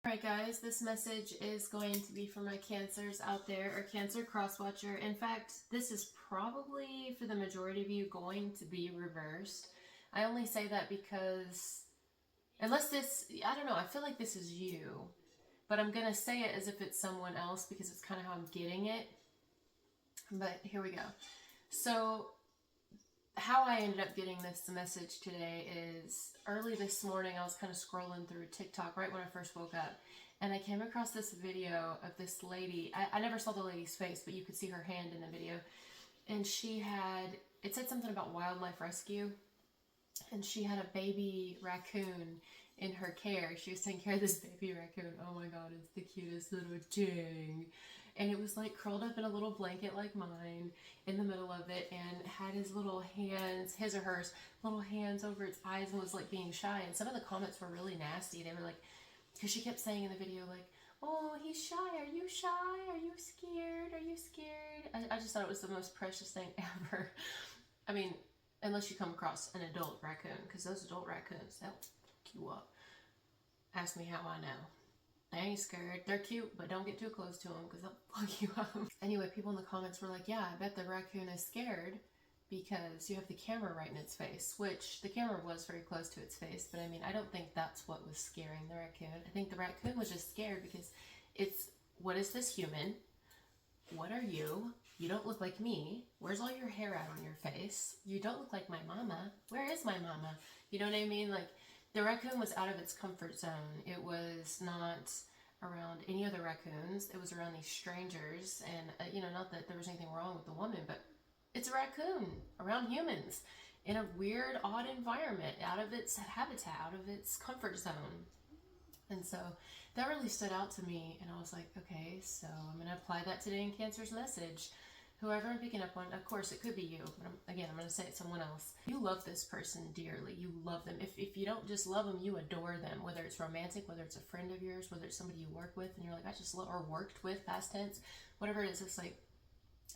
Alright guys, this message is going to be for my Cancers out there, or Cancer cross-watcher. In fact, this is probably, for the majority of you, going to be reversed. I only say that because, unless this, I don't know, I feel like this is you. But I'm going to say it as if it's someone else because it's kind of how I'm getting it. But here we go. So, how I ended up getting this message today is early this morning I was kind of scrolling through TikTok right when I first woke up, and I came across this video of this lady. I never saw the lady's face, but you could see her hand in the video, and it said something about wildlife rescue, and she had a baby raccoon in her care. She was taking care of this baby raccoon. Oh my god, it's the cutest little thing. And it was like curled up in a little blanket like mine in the middle of it, and had his little hands, his or hers, little hands over its eyes, and was like being shy. And some of the comments were really nasty. They were like, because she kept saying in the video like, oh, he's shy. Are you shy? Are you scared? Are you scared? I just thought it was the most precious thing ever. I mean, unless you come across an adult raccoon, because those adult raccoons, they'll fuck you up. Ask me how I know. I ain't scared. They're cute, but don't get too close to them because they'll fuck you up. Anyway, people in the comments were like, yeah, I bet the raccoon is scared because you have the camera right in its face, which the camera was very close to its face, but I mean, I don't think that's what was scaring the raccoon. I think the raccoon was just scared because it's, what is this human? What are you? You don't look like me. Where's all your hair out on your face? You don't look like my mama. Where is my mama? You know what I mean? Like, the raccoon was out of its comfort zone. It was not around any other raccoons. It was around these strangers. And, not that there was anything wrong with the woman, but it's a raccoon around humans in a weird, odd environment, out of its habitat, out of its comfort zone. And so that really stood out to me. And I was like, okay, so I'm going to apply that today in Cancer's message. Whoever I'm picking up on, of course, it could be you. But I'm going to say it's someone else. You love this person dearly. You love them. If you don't just love them, you adore them. Whether it's romantic, whether it's a friend of yours, whether it's somebody you work with, and you're like, I just love, or worked with, past tense, whatever it is, it's like,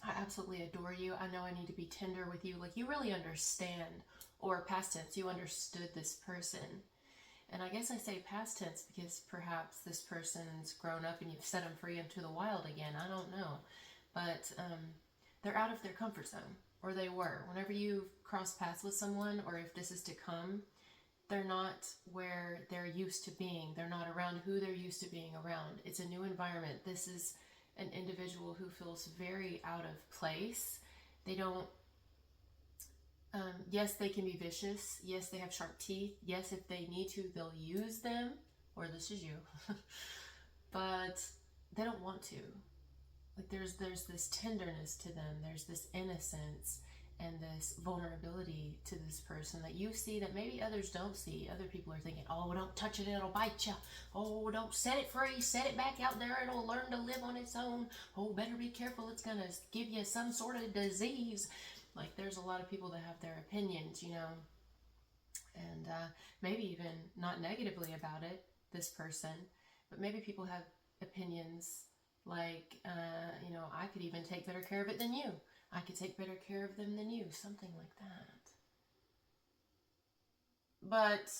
I absolutely adore you. I know I need to be tender with you. Like, you really understand, or past tense, you understood this person. And I guess I say past tense because perhaps this person's grown up and you've set them free into the wild again. I don't know. But, they're out of their comfort zone, or they were. Whenever you cross paths with someone, or if this is to come, they're not where they're used to being. They're not around who they're used to being around. It's a new environment. This is an individual who feels very out of place. They don't, yes, they can be vicious. Yes, they have sharp teeth. Yes, if they need to, they'll use them, or this is you. But they don't want to. Like, there's this tenderness to them, there's this innocence and this vulnerability to this person that you see that maybe others don't see. Other people are thinking, oh, don't touch it, it'll bite you. Oh, don't set it free, set it back out there, it'll learn to live on its own. Oh, better be careful, it's gonna give you some sort of disease. Like, there's a lot of people that have their opinions, and maybe even not negatively about it, this person, but maybe people have opinions like, I could even take better care of it than you. I could take better care of them than you. Something like that. But,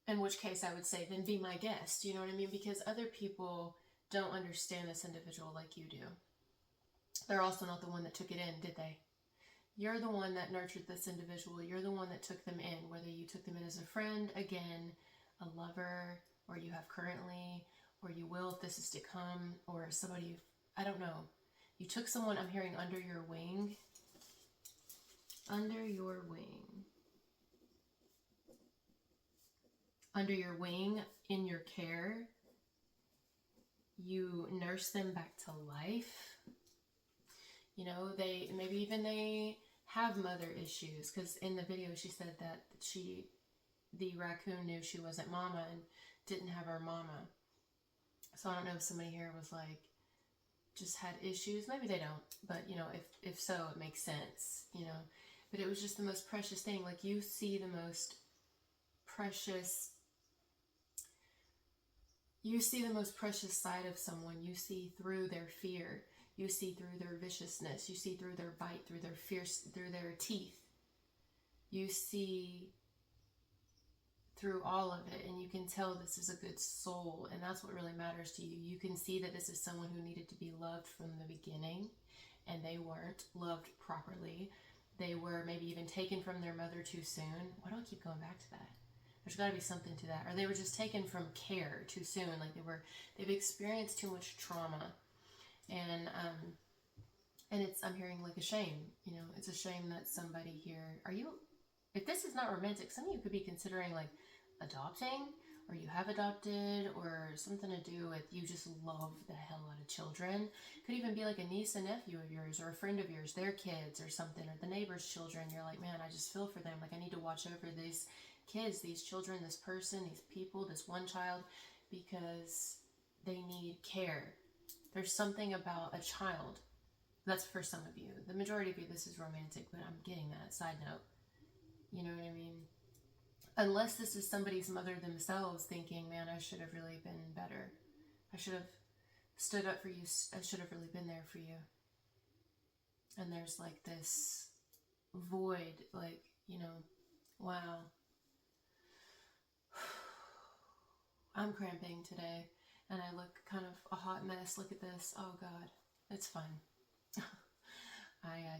in which case I would say, then be my guest. You know what I mean? Because other people don't understand this individual like you do. They're also not the one that took it in, did they? You're the one that nurtured this individual. You're the one that took them in. Whether you took them in as a friend, again, a lover, or you have currently, or you will if this is to come, or somebody, I don't know. You took someone, I'm hearing, under your wing. Under your wing. Under your wing, in your care. You nurse them back to life. They have mother issues, because in the video she said that the raccoon knew she wasn't mama and didn't have her mama. So I don't know if somebody here was like, just had issues. Maybe they don't, but if so, it makes sense, But it was just the most precious thing. Like, you see the most precious side of someone. You see through their fear. You see through their viciousness. You see through their bite, through their fierce, through their teeth. You see through all of it, and you can tell this is a good soul, and that's what really matters to you. You can see that this is someone who needed to be loved from the beginning, and they weren't loved properly. They were maybe even taken from their mother too soon. Why do I keep going back to that? There's got to be something to that. Or they were just taken from care too soon. Like they've experienced too much trauma. And I'm hearing like a shame, you know, it's a shame that somebody here, if this is not romantic, some of you could be considering like adopting, or you have adopted, or something to do with you just love the hell out of children. Could even be like a niece and nephew of yours, or a friend of yours, their kids or something, or the neighbor's children. You're like, man, I just feel for them. Like I need to watch over these kids, these children, this person, these people, this one child, because they need care. There's something about a child. That's for some of you. The majority of you, this is romantic, but I'm getting that. Side note. You know what I mean? Unless this is somebody's mother themselves thinking, man, I should have really been better. I should have stood up for you. I should have really been there for you. And there's like this void, like, you know, wow. I'm cramping today, and I look kind of a hot mess. Look at this. Oh, God. It's fun.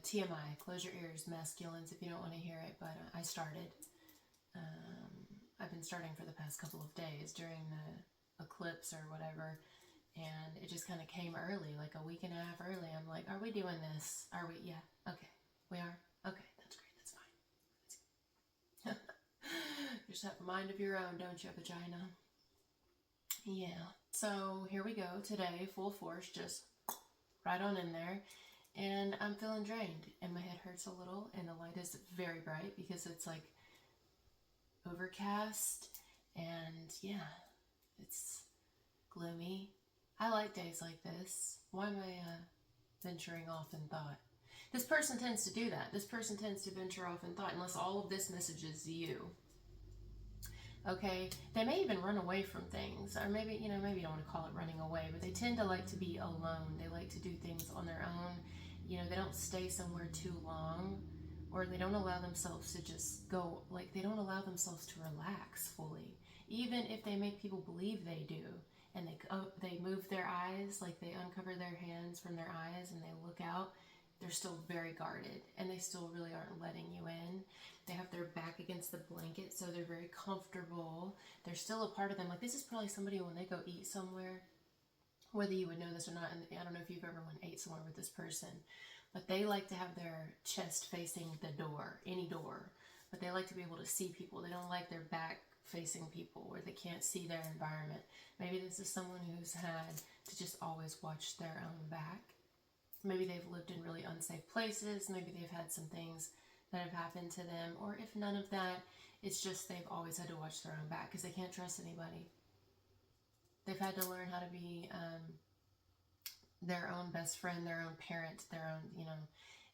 TMI, close your ears, masculines, if you don't want to hear it, but I started. I've been starting for the past couple of days during the eclipse or whatever, and it just kind of came early, like a week and a half early. I'm like, are we doing this? Are we? Yeah. Okay. We are? Okay. That's great. That's fine. You just have a mind of your own, don't you, vagina? Yeah. So here we go today, full force, just right on in there. And I'm feeling drained, and my head hurts a little, and the light is very bright because it's like overcast, and yeah, it's gloomy. I like days like this. Why am I venturing off in thought? This person tends to do that. This person tends to venture off in thought, unless all of this messages you. Okay, they may even run away from things, or maybe, you know, maybe you don't want to call it running away, but they tend to like to be alone. They like to do things on their own. You know, they don't stay somewhere too long, or they don't allow themselves to just go, like, they don't allow themselves to relax fully, even if they make people believe they do. And they move their eyes, like they uncover their hands from their eyes and they look out. They're still very guarded, and they still really aren't letting you in. They have their back against the blanket, so they're very comfortable. There's still a part of them, like this is probably somebody when they go eat somewhere, whether you would know this or not, and I don't know if you've ever went and ate somewhere with this person, but they like to have their chest facing the door, any door, but they like to be able to see people. They don't like their back facing people where they can't see their environment. Maybe this is someone who's had to just always watch their own back. Maybe they've lived in really unsafe places. Maybe they've had some things that have happened to them. Or if none of that, it's just they've always had to watch their own back because they can't trust anybody. They've had to learn how to be their own best friend, their own parent, their own, you know.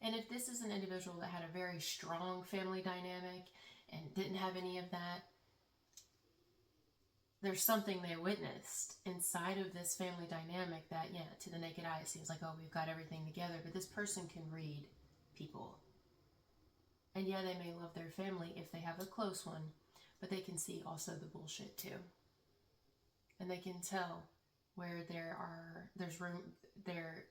And if this is an individual that had a very strong family dynamic and didn't have any of that, there's something they witnessed inside of this family dynamic that, yeah, to the naked eye, it seems like, oh, we've got everything together. But this person can read people. And yeah, they may love their family if they have a close one, but they can see also the bullshit too. And they can tell where there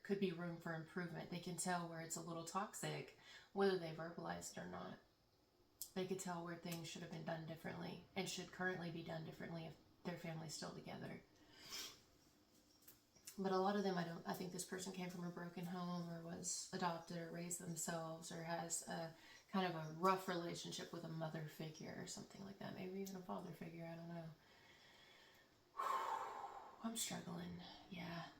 could be room for improvement. They can tell where it's a little toxic, whether they verbalize it or not. They could tell where things should have been done differently and should currently be done differently if their family's still together. But a lot of them, I think this person came from a broken home, or was adopted, or raised themselves, or has a kind of a rough relationship with a mother figure or something like that. Maybe even a father figure, I don't know. I'm struggling, yeah.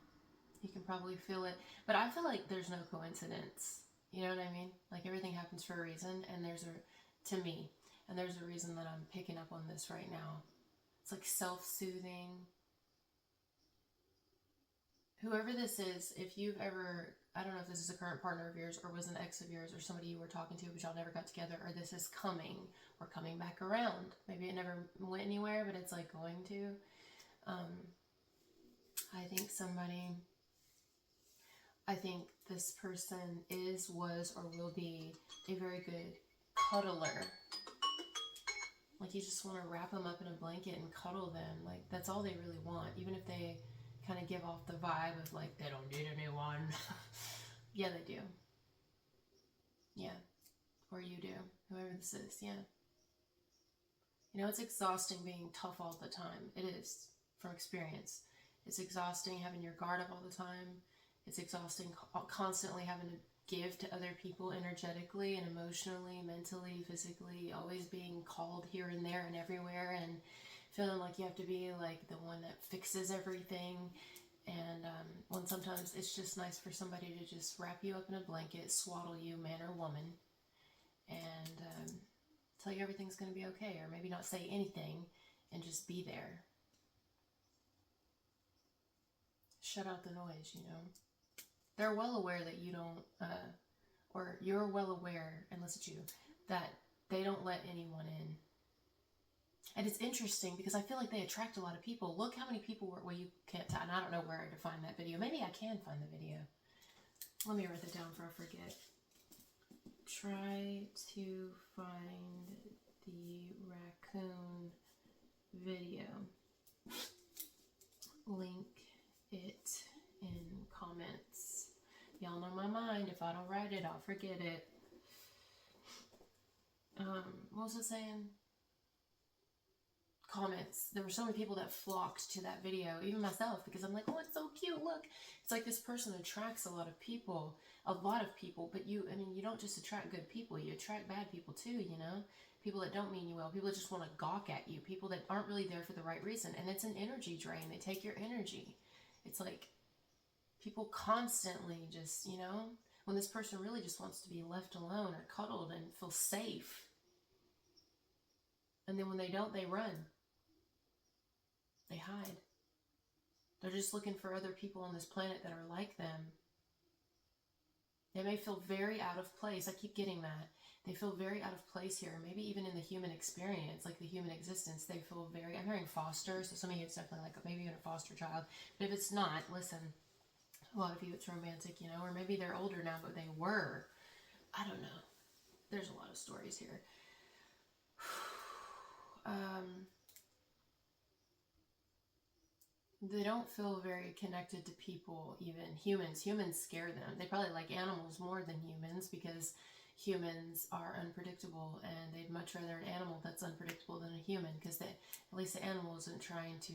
You can probably feel it. But I feel like there's no coincidence. You know what I mean? Like everything happens for a reason, and there's a reason that I'm picking up on this right now. It's like self-soothing. Whoever this is, if you've ever, I don't know if this is a current partner of yours or was an ex of yours or somebody you were talking to but y'all never got together, or this is coming or coming back around. Maybe it never went anywhere, but it's like going to. I think this person is, was, or will be a very good cuddler. Like you just want to wrap them up in a blanket and cuddle them. Like that's all they really want, even if they kind of give off the vibe of like they don't need anyone. Yeah, they do. Yeah, or you do, whoever this is. Yeah. You know, it's exhausting being tough all the time. It is, from experience. It's exhausting having your guard up all the time. It's exhausting constantly having to give to other people energetically and emotionally, mentally, physically, always being called here and there and everywhere, and feeling like you have to be like the one that fixes everything. And when sometimes it's just nice for somebody to just wrap you up in a blanket, swaddle you, man or woman, and tell you everything's going to be okay, or maybe not say anything and just be there. Shut out the noise, you know. They're well aware that you don't, or you're well aware, unless it's you, that they don't let anyone in. And it's interesting because I feel like they attract a lot of people. Look how many people were, well, you can't, and I don't know where to find that video. Maybe I can find the video. Let me write that down before I forget. Try to find the raccoon video. Link it in comments. Y'all know my mind. If I don't write it, I'll forget it. What was I saying? Comments. There were so many people that flocked to that video, even myself, because I'm like, oh, it's so cute, look. It's like this person attracts a lot of people, but you don't just attract good people, you attract bad people too, you know? People that don't mean you well, people that just want to gawk at you, people that aren't really there for the right reason, and it's an energy drain. They take your energy. It's like people constantly just, you know, when this person really just wants to be left alone or cuddled and feel safe. And then when they don't, they run. They hide. They're just looking for other people on this planet that are like them. They may feel very out of place. I keep getting that. They feel very out of place here. Maybe even in the human experience, like the human existence, they feel very, I'm hearing foster, so some of you it's definitely like maybe even a foster child. But if it's not, listen, a lot of you it's romantic, you know, or maybe they're older now, but they were. I don't know. There's a lot of stories here. They don't feel very connected to people, even humans. Humans scare them. They probably like animals more than humans because humans are unpredictable, and they'd much rather an animal that's unpredictable than a human, because at least the animal isn't trying to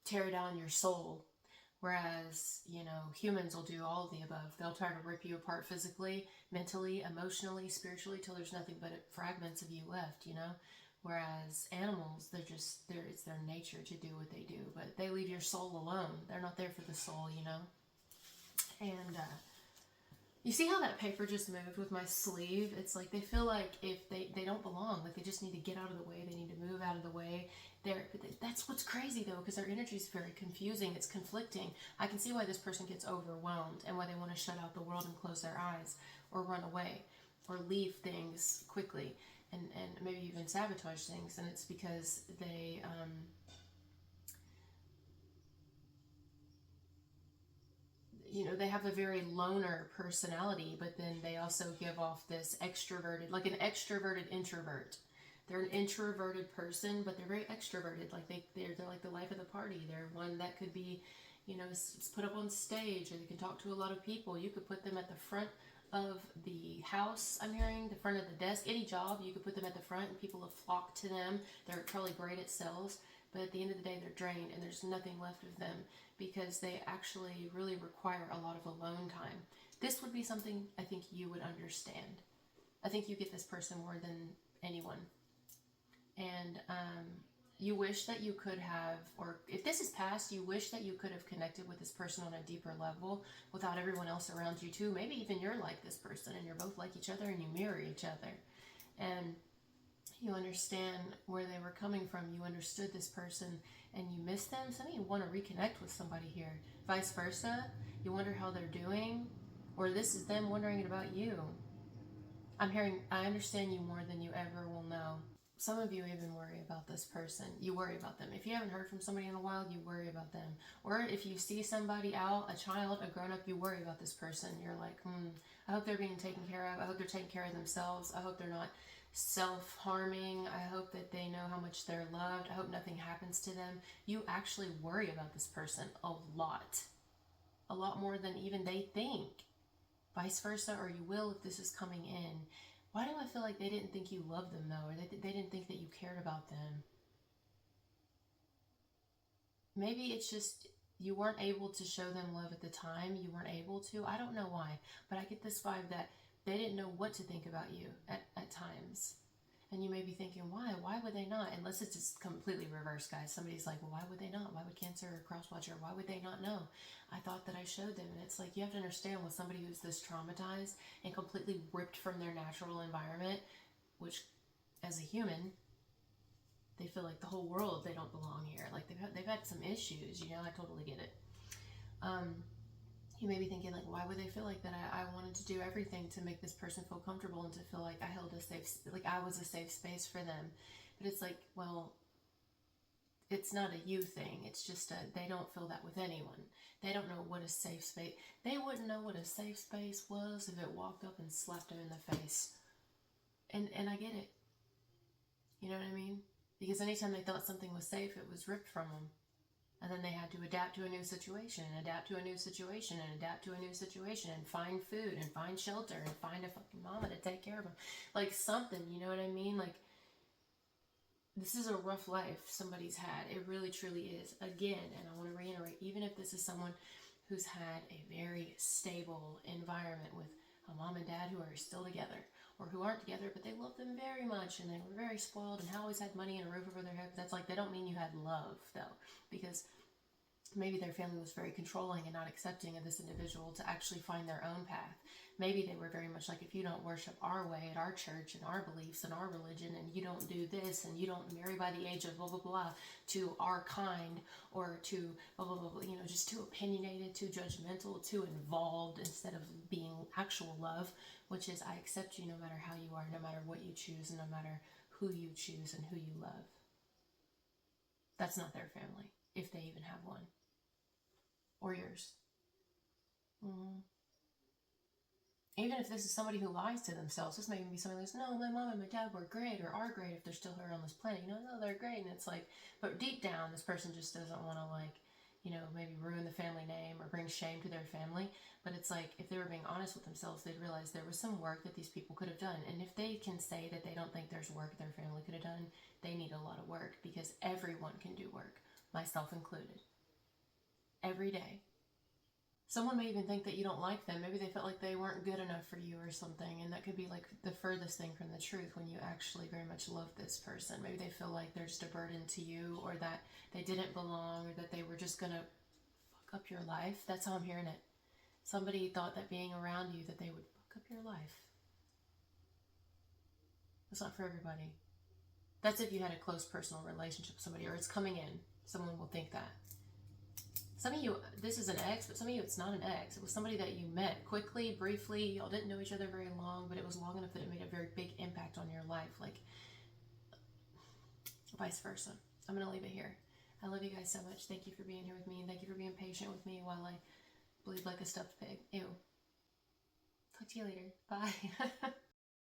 tear down your soul. Whereas, you know, humans will do all of the above. They'll try to rip you apart physically, mentally, emotionally, spiritually, till there's nothing but fragments of you left, you know? Whereas animals, it's their nature to do what they do, but they leave your soul alone. They're not there for the soul, you know? And you see how that paper just moved with my sleeve? It's like they feel like if they don't belong, like they just need to get out of the way, they need to move out of the way. That's what's crazy though, because their energy is very confusing, it's conflicting. I can see why this person gets overwhelmed and why they want to shut out the world and close their eyes or run away or leave things quickly and maybe even sabotage things. And it's because they you know, they have a very loner personality, but then they also give off this extroverted, like an extroverted introvert. They're an introverted person, but they're very extroverted. Like they're like the life of the party. They're one that could be, you know, put up on stage, or they can talk to a lot of people. You could put them at the front of the house, I'm hearing, the front of the desk, any job, you could put them at the front and people have flocked to them. They're probably great at sales, but at the end of the day, they're drained and there's nothing left of them because they actually really require a lot of alone time. This would be something I think you would understand. I think you get this person more than anyone. And you wish that you could have, or if this is past, you wish that you could have connected with this person on a deeper level without everyone else around you too. Maybe even you're like this person and you're both like each other and you mirror each other. And you understand where they were coming from. You understood this person and you miss them. Some of you want to reconnect with somebody here. Vice versa. You wonder how they're doing, or this is them wondering about you. I'm hearing, I understand you more than you ever will know. Some of you even worry about this person. You worry about them. If you haven't heard from somebody in a while, you worry about them. Or if you see somebody out, a child, a grown-up, you worry about this person. You're like, I hope they're being taken care of. I hope they're taking care of themselves. I hope they're not self-harming. I hope that they know how much they're loved. I hope nothing happens to them. You actually worry about this person a lot more than even they think. Vice versa, or you will if this is coming in. Why do I feel like they didn't think you loved them though, or they didn't think that you cared about them? Maybe it's just you weren't able to show them love at the time. You weren't able to. I don't know why, but I get this vibe that they didn't know what to think about you at times. And you may be thinking, why? Why would they not? Unless it's just completely reversed, guys. Somebody's like, well, why would they not? Why would Cancer or Crosswatcher, why would they not know? I thought that I showed them. And it's like, you have to understand with somebody who's this traumatized and completely ripped from their natural environment, which as a human, they feel like the whole world, they don't belong here. Like they've had some issues, you know, I totally get it. You may be thinking like, why would they feel like that? I wanted to do everything to make this person feel comfortable and to feel like I held a safe, like I was a safe space for them. But it's like, well, it's not a you thing. It's just they don't feel that with anyone. They don't know what a safe space, they wouldn't know what a safe space was if it walked up and slapped them in the face. And I get it. You know what I mean? Because anytime they thought something was safe, it was ripped from them. And then they had to adapt to a new situation, and adapt to a new situation, and adapt to a new situation, and find food, and find shelter, and find a fucking mama to take care of them. Like something, you know what I mean? Like, this is a rough life somebody's had. It really, truly is. Again, and I want to reiterate, even if this is someone who's had a very stable environment with a mom and dad who are still together, or who aren't together, but they love them very much, and they were very spoiled, and always had money and a roof over their head. That's like, they don't mean you had love, though, because maybe their family was very controlling and not accepting of this individual to actually find their own path. Maybe they were very much like, if you don't worship our way at our church and our beliefs and our religion, and you don't do this, and you don't marry by the age of blah, blah, blah, to our kind, or to blah, blah, blah, blah, you know, just too opinionated, too judgmental, too involved, instead of being actual love, which is, I accept you no matter how you are, no matter what you choose, and no matter who you choose and who you love. That's not their family, if they even have one. Or yours. Even if this is somebody who lies to themselves, this may even be somebody who says, no, my mom and my dad were great, or are great if they're still here on this planet. You know, no, they're great. And it's like, but deep down, this person just doesn't want to, like, you know, maybe ruin the family name or bring shame to their family. But it's like, if they were being honest with themselves, they'd realize there was some work that these people could have done. And if they can say that they don't think there's work their family could have done, they need a lot of work, because everyone can do work, myself included, every day. Someone may even think that you don't like them. Maybe they felt like they weren't good enough for you or something, and that could be like the furthest thing from the truth when you actually very much love this person. Maybe they feel like they're just a burden to you, or that they didn't belong, or that they were just gonna fuck up your life. That's how I'm hearing it. Somebody thought that being around you, that they would fuck up your life. That's not for everybody. That's if you had a close personal relationship with somebody, or it's coming in. Someone will think that. Some of you, this is an ex, but some of you, it's not an ex. It was somebody that you met quickly, briefly. Y'all didn't know each other very long, but it was long enough that it made a very big impact on your life, like vice versa. I'm going to leave it here. I love you guys so much. Thank you for being here with me, and thank you for being patient with me while I bleed like a stuffed pig. Ew. Talk to you later. Bye.